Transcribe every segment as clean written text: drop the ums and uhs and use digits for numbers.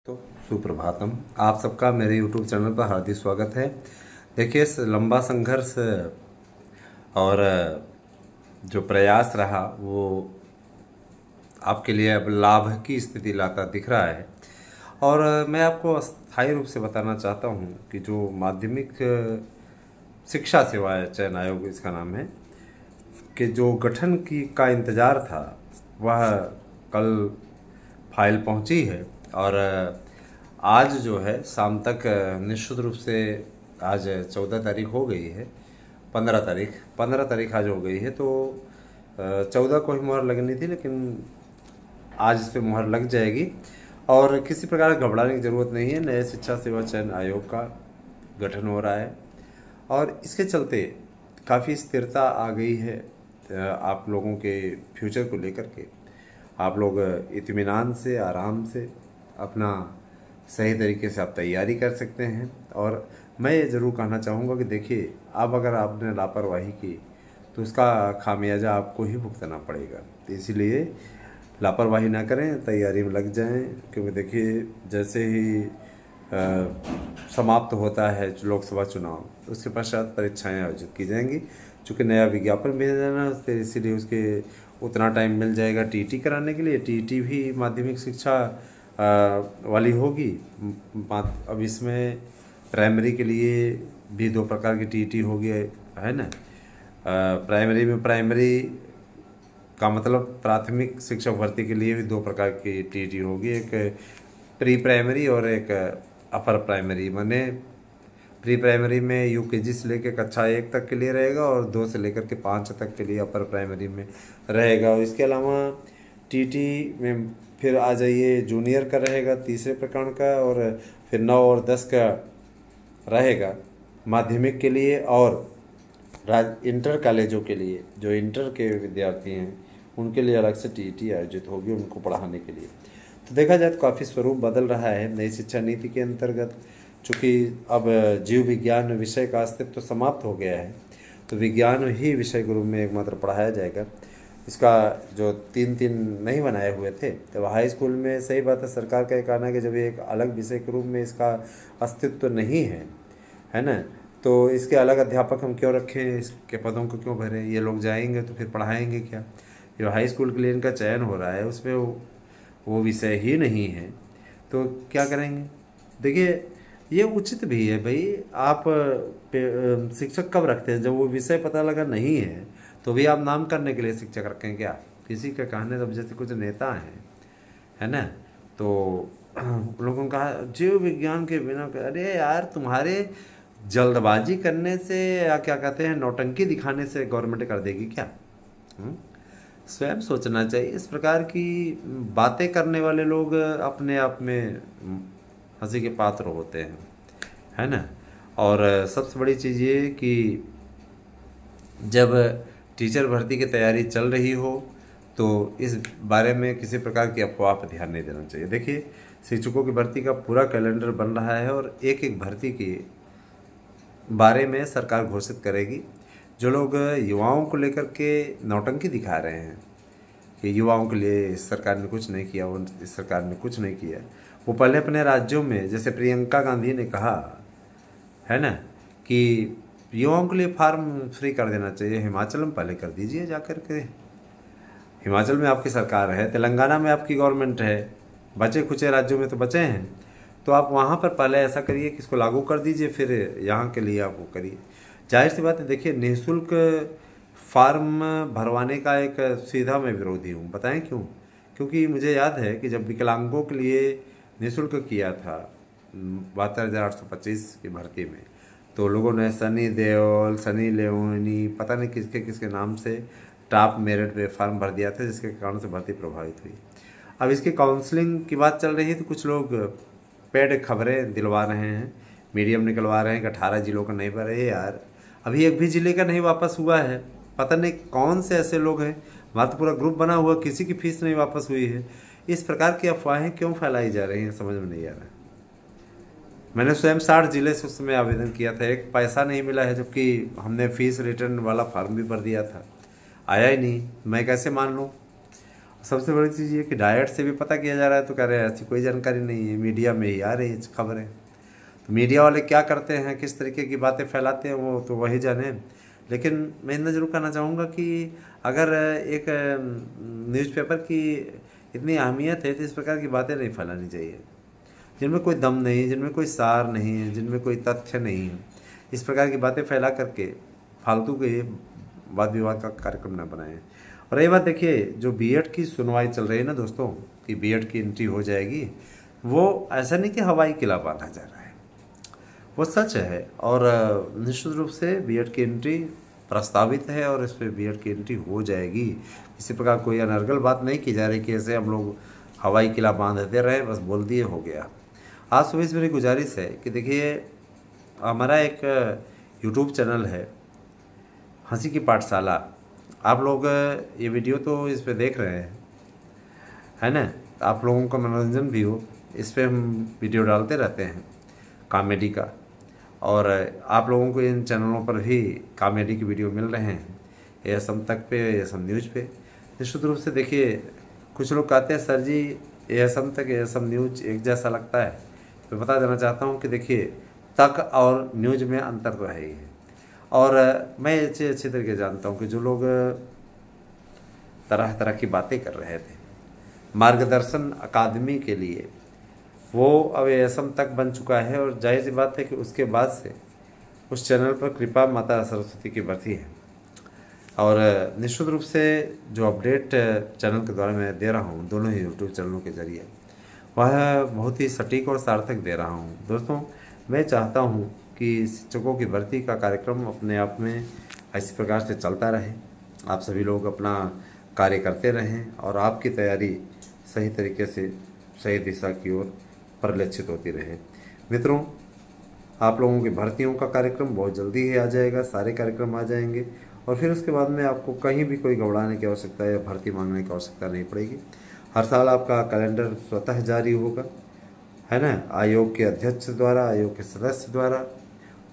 तो सुप्रभातम, आप सबका मेरे YouTube चैनल पर हार्दिक स्वागत है। देखिए, इस लंबा संघर्ष और जो प्रयास रहा वो आपके लिए अब लाभ की स्थिति लाता दिख रहा है। और मैं आपको स्थायी रूप से बताना चाहता हूँ कि जो माध्यमिक शिक्षा सेवा चयन आयोग इसका नाम है, कि जो गठन की का इंतज़ार था वह कल फाइल पहुँची है। और आज जो है शाम तक निश्चित रूप से, आज 14 तारीख हो गई है, 15 तारीख आज हो गई है। तो 14 को ही मुहर लगनी थी, लेकिन आज इस पर मुहर लग जाएगी। और किसी प्रकार घबराने की ज़रूरत नहीं है। नए शिक्षा सेवा चयन आयोग का गठन हो रहा है और इसके चलते काफ़ी स्थिरता आ गई है आप लोगों के फ्यूचर को लेकर के। आप लोग इत्मीनान से, आराम से अपना सही तरीके से आप तैयारी कर सकते हैं। और मैं ये ज़रूर कहना चाहूँगा कि देखिए, अब अगर आपने लापरवाही की तो उसका खामियाजा आपको ही भुगतना पड़ेगा। तो इसीलिए लापरवाही ना करें, तैयारी में लग जाएं। क्योंकि देखिए, जैसे ही समाप्त होता है लोकसभा चुनाव, उसके पश्चात परीक्षाएं आयोजित की जाएंगी। चूँकि नया विज्ञापन भेजा जाना है उससे, इसीलिए उसके उतना टाइम मिल जाएगा टीटी कराने के लिए। टीटी भी माध्यमिक शिक्षा वाली होगी। अब इसमें प्राइमरी के लिए भी दो प्रकार की टीटी होगी, है ना। प्राइमरी में, प्राइमरी का मतलब प्राथमिक शिक्षक भर्ती के लिए भी दो प्रकार की टीटी होगी, एक प्री प्राइमरी और एक अपर प्राइमरी। माने प्री प्राइमरी में यूकेजी से लेकर कक्षा 1 तक के लिए रहेगा और 2 से लेकर के 5 तक के लिए अपर प्राइमरी में रहेगा। और इसके अलावा टीटी में फिर आ जाइए, जूनियर का रहेगा तीसरे प्रकरण का, और फिर 9 और 10 का रहेगा माध्यमिक के लिए। और इंटर कॉलेजों के लिए, जो इंटर के विद्यार्थी हैं उनके लिए अलग से टीटी आयोजित होगी उनको पढ़ाने के लिए। तो देखा जाए तो काफ़ी स्वरूप बदल रहा है नई शिक्षा नीति के अंतर्गत। चूँकि अब जीव विज्ञान विषय का अस्तित्व तो समाप्त हो गया है, तो विज्ञान ही विषय के रूप में एकमात्र पढ़ाया जाएगा। इसका जो 3-3 नहीं बनाए हुए थे, तो हाई स्कूल में सही बात है, सरकार का एक कहना है कि जब एक अलग विषय के रूप में इसका अस्तित्व तो नहीं है ना, तो इसके अलग अध्यापक हम क्यों रखें, इसके पदों को क्यों भरें। ये लोग जाएंगे तो फिर पढ़ाएंगे क्या। जो हाई स्कूल के लिए इनका चयन हो रहा है उसमें वो विषय ही नहीं है, तो क्या करेंगे। देखिए, ये उचित भी है भाई। आप शिक्षक कब रखते हैं, जब वो विषय पता लगा नहीं है तो भी आप नाम करने के लिए शिक्षक रखें क्या। किसी का कहने, जब जैसे कुछ नेता हैं, है ना, तो लोगों ने कहा जीव विज्ञान के बिना, अरे यार, तुम्हारे जल्दबाजी करने से या क्या कहते हैं, नौटंकी दिखाने से गवर्नमेंट कर देगी क्या। स्वयं सोचना चाहिए। इस प्रकार की बातें करने वाले लोग अपने आप में हंसी के पात्र होते हैं, है ना। और सबसे बड़ी चीज़ ये कि जब टीचर भर्ती की तैयारी चल रही हो तो इस बारे में किसी प्रकार की अफवाह पर ध्यान नहीं देना चाहिए। देखिए, शिक्षकों की भर्ती का पूरा कैलेंडर बन रहा है और एक एक भर्ती के बारे में सरकार घोषित करेगी। जो लोग युवाओं को लेकर के नौटंकी दिखा रहे हैं कि युवाओं के लिए इस सरकार ने कुछ नहीं किया, वो इस सरकार ने कुछ नहीं किया, वो पहले अपने राज्यों में, जैसे प्रियंका गांधी ने कहा है ना, कि युवाओं के लिए फार्म फ्री कर देना चाहिए। हिमाचल में पहले कर दीजिए जाकर के। हिमाचल में आपकी सरकार है, तेलंगाना में आपकी गवर्नमेंट है, बचे खुचे राज्यों में तो बचे हैं, तो आप वहाँ पर पहले ऐसा करिए कि इसको लागू कर दीजिए, फिर यहाँ के लिए आप वो करिए। जाहिर सी बात है, देखिए, निःशुल्क फार्म भरवाने का एक सीधा मैं विरोधी हूँ। बताएं क्यों। क्योंकि मुझे याद है कि जब विकलांगों के लिए निःशुल्क किया था 72,825 की भर्ती में, तो लोगों ने सनी देओल, सनी लेओनी, पता नहीं किसके किसके नाम से टॉप मेरिट पे फार्म भर दिया था, जिसके कारण से भर्ती प्रभावित हुई। अब इसकी काउंसलिंग की बात चल रही है, तो कुछ लोग पेड खबरें दिलवा रहे हैं, मीडियम निकलवा रहे हैं कि 18 जिलों का नहीं भरे। यार, अभी एक भी जिले का नहीं वापस हुआ है। पता नहीं कौन से ऐसे लोग हैं, वहाँ तो पूरा ग्रुप बना हुआ, किसी की फीस नहीं वापस हुई है। इस प्रकार की अफवाहें क्यों फैलाई जा रही हैं, समझ में नहीं आ रहा है। मैंने स्वयं 60 जिले से उस समय आवेदन किया था, एक पैसा नहीं मिला है, जबकि हमने फीस रिटर्न वाला फार्म भी भर दिया था, आया ही नहीं। मैं कैसे मान लूँ। सबसे बड़ी चीज़ ये कि डायरेक्ट से भी पता किया जा रहा है, तो कह रहे हैं ऐसी कोई जानकारी नहीं है, मीडिया में ही आ रही है खबरें। तो मीडिया वाले क्या करते हैं, किस तरीके की बातें फैलाते हैं, वो तो वही जाने। लेकिन मैं इतना जरूर कहना चाहूँगा कि अगर एक न्यूज़पेपर की इतनी अहमियत है तो इस प्रकार की बातें नहीं फैलानी चाहिए जिनमें कोई दम नहीं, जिनमें कोई सार नहीं है, जिनमें कोई तथ्य नहीं है। इस प्रकार की बातें फैला करके फालतू के वाद विवाद का कार्यक्रम न बनाएं। और ये बात देखिए, जो बीएड की सुनवाई चल रही है ना दोस्तों, कि बीएड की एंट्री हो जाएगी, वो ऐसा नहीं कि हवाई किला बांधा जा रहा है, वो सच है। और निश्चित रूप से बीएड की एंट्री प्रस्तावित है और इस पर बीएड की एंट्री हो जाएगी। किसी प्रकार कोई अनर्गल बात नहीं की जा रही कि ऐसे हम लोग हवाई किला बांधते रहे, बस बोल दिए हो गया। आज सुबह से मेरी गुजारिश है कि देखिए, हमारा एक यूट्यूब चैनल है हंसी की पाठशाला, आप लोग ये वीडियो तो इस पे देख रहे हैं, है ना, आप लोगों का मनोरंजन भी हो, इस पे हम वीडियो डालते रहते हैं कॉमेडी का, और आप लोगों को इन चैनलों पर भी कॉमेडी की वीडियो मिल रहे हैं, एएसएम तक पे, एएसएम न्यूज़ पे। निश्चित रूप से देखिए, कुछ लोग कहते हैं सर जी एएसएम तक एएसएम न्यूज़ एक जैसा लगता है, तो बता देना चाहता हूँ कि देखिए, तक और न्यूज़ में अंतर तो है ही है। और मैं अच्छी तरीके जानता हूँ कि जो लोग तरह तरह की बातें कर रहे थे मार्गदर्शन अकादमी के लिए, वो अब एएसएम तक बन चुका है, और जाहिर सी बात है कि उसके बाद से उस चैनल पर कृपा माता सरस्वती की बरती है। और निश्चित रूप से जो अपडेट चैनल के द्वारा मैं दे रहा हूँ दोनों ही यूट्यूब चैनलों के ज़रिए, वह बहुत ही सटीक और सार्थक दे रहा हूँ। दोस्तों, मैं चाहता हूँ कि शिक्षकों की भर्ती का कार्यक्रम अपने आप में इसी प्रकार से चलता रहे, आप सभी लोग अपना कार्य करते रहें और आपकी तैयारी सही तरीके से सही दिशा की ओर परिलक्षित होती रहे। मित्रों, आप लोगों की भर्तियों का कार्यक्रम बहुत जल्दी ही आ जाएगा, सारे कार्यक्रम आ जाएंगे, और फिर उसके बाद में आपको कहीं भी कोई घबराने की आवश्यकता या भर्ती मांगने की आवश्यकता नहीं पड़ेगी। हर साल आपका कैलेंडर स्वतः जारी होगा, है ना, आयोग के अध्यक्ष द्वारा, आयोग के सदस्य द्वारा,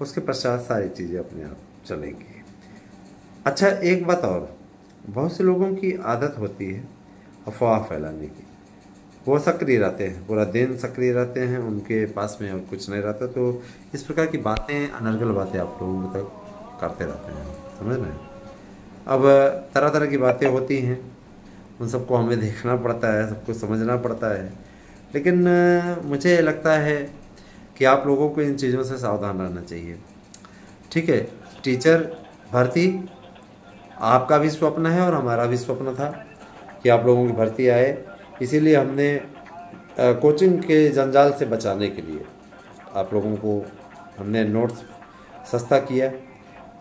उसके पश्चात सारी चीज़ें अपने आप चलेंगी। अच्छा, एक बात और, बहुत से लोगों की आदत होती है अफवाह फैलाने की, वो सक्रिय रहते हैं, पूरा दिन सक्रिय रहते हैं, उनके पास में और कुछ नहीं रहता, तो इस प्रकार की बातें, अनर्गल बातें आप लोगों तक करते रहते हैं, समझ रहे हैं। अब तरह तरह की बातें होती हैं, उन सबको हमें देखना पड़ता है, सबको समझना पड़ता है, लेकिन मुझे लगता है कि आप लोगों को इन चीज़ों से सावधान रहना चाहिए। ठीक है, टीचर भर्ती आपका भी स्वप्न है और हमारा भी स्वप्न था कि आप लोगों की भर्ती आए, इसीलिए हमने कोचिंग के जंजाल से बचाने के लिए आप लोगों को हमने नोट्स सस्ता किया,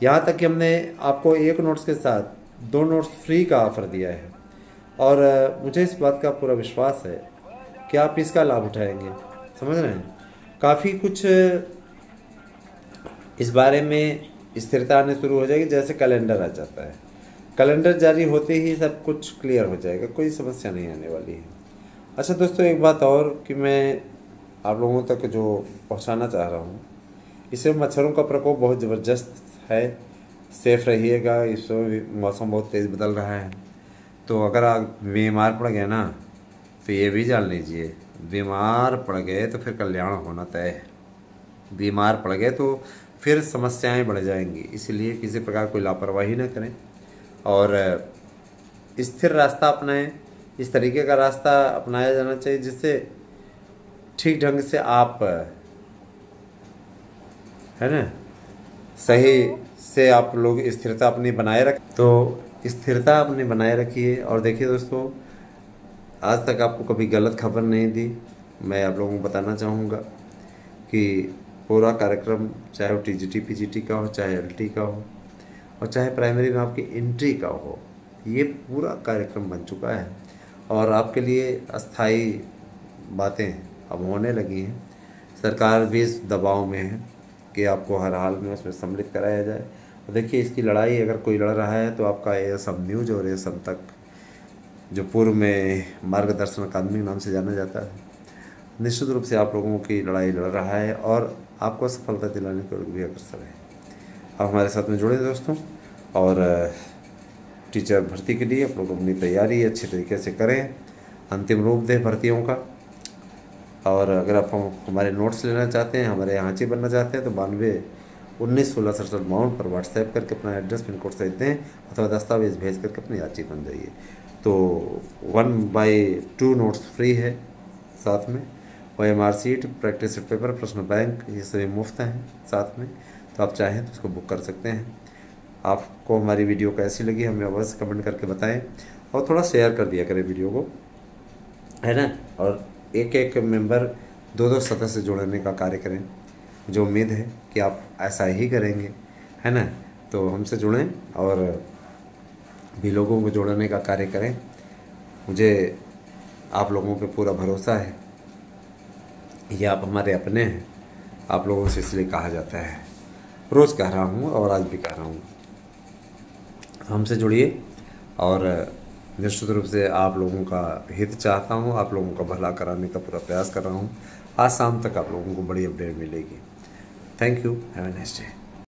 यहाँ तक कि हमने आपको एक नोट्स के साथ 2 नोट्स फ्री का ऑफ़र दिया है, और मुझे इस बात का पूरा विश्वास है कि आप इसका लाभ उठाएंगे, समझ रहे हैं। काफ़ी कुछ इस बारे में स्थिरता आने शुरू हो जाएगी, जैसे कैलेंडर आ जाता है, कैलेंडर जारी होते ही सब कुछ क्लियर हो जाएगा, कोई समस्या नहीं आने वाली है। अच्छा दोस्तों, एक बात और कि मैं आप लोगों तक जो पहुंचाना चाह रहा हूं, इससे मच्छरों का प्रकोप बहुत ज़बरदस्त है, सेफ रहिएगा, इस समय मौसम बहुत तेज़ बदल रहा है, तो अगर आप बीमार पड़ गए ना, तो ये भी जान लीजिए, बीमार पड़ गए तो फिर कल्याण होना तय है, बीमार पड़ गए तो फिर समस्याएं बढ़ जाएंगी, इसलिए किसी प्रकार कोई लापरवाही न करें और स्थिर रास्ता अपनाएं। इस तरीके का रास्ता अपनाया जाना चाहिए जिससे ठीक ढंग से आप, है ना, सही से आप लोग स्थिरता अपनी बनाए रखें। तो स्थिरता अपनी बनाए रखिए। और देखिए दोस्तों, आज तक आपको कभी गलत खबर नहीं दी। मैं आप लोगों को बताना चाहूँगा कि पूरा कार्यक्रम, चाहे वो टीजीटी पीजीटी का हो, चाहे एलटी का हो, और चाहे प्राइमरी में आपकी एंट्री का हो, ये पूरा कार्यक्रम बन चुका है और आपके लिए अस्थाई बातें अब होने लगी हैं। सरकार भी इस दबाव में है कि आपको हर हाल में उसमें सम्मिलित कराया जाए। तो देखिए, इसकी लड़ाई अगर कोई लड़ रहा है तो आपका एएसएम न्यूज़ और एएसएम तक, जो पूर्व में मार्गदर्शन अकादमी नाम से जाना जाता है, निश्चित रूप से आप लोगों की लड़ाई लड़ रहा है और आपको सफलता दिलाने के लिए भी अग्रसर है। आप हमारे साथ में जुड़े दोस्तों, और टीचर भर्ती के लिए आप लोग अपनी तैयारी अच्छे तरीके से करें, अंतिम रूप दें भर्तियों का। और अगर आप हमारे नोट्स लेना चाहते हैं, हमारे आँची बनना चाहते हैं, तो 9219166752 पर व्हाट्सएप करके अपना एड्रेस पिन कोड सहित दें अथवा दस्तावेज़ भेज करके अपनी आँची बन जाइए। तो 1/2 नोट्स फ्री है, साथ में OMR शीट, प्रैक्टिस पेपर, प्रश्न बैंक, ये सभी मुफ्त हैं साथ में। तो आप चाहें तो इसको बुक कर सकते हैं। आपको हमारी वीडियो कैसी लगी हमें अवश्य कमेंट करके बताएं और थोड़ा शेयर कर दिया करें वीडियो को, है ना। और एक मेंबर 2 सदस्य जोड़ने का कार्य करें। मुझे उम्मीद है कि आप ऐसा ही करेंगे, है ना। तो हमसे जुड़ें और भी लोगों को जोड़ने का कार्य करें। मुझे आप लोगों पे पूरा भरोसा है, ये आप हमारे अपने हैं, आप लोगों से इसलिए कहा जाता है। रोज़ कह रहा हूँ और आज भी कह रहा हूँ, हमसे जुड़िए और निश्चित रूप से आप लोगों का हित चाहता हूँ, आप लोगों का भला कराने का पूरा प्रयास कर रहा हूँ। आज शाम तक आप लोगों को बड़ी अपडेट मिलेगी। Thank you, have a nice day.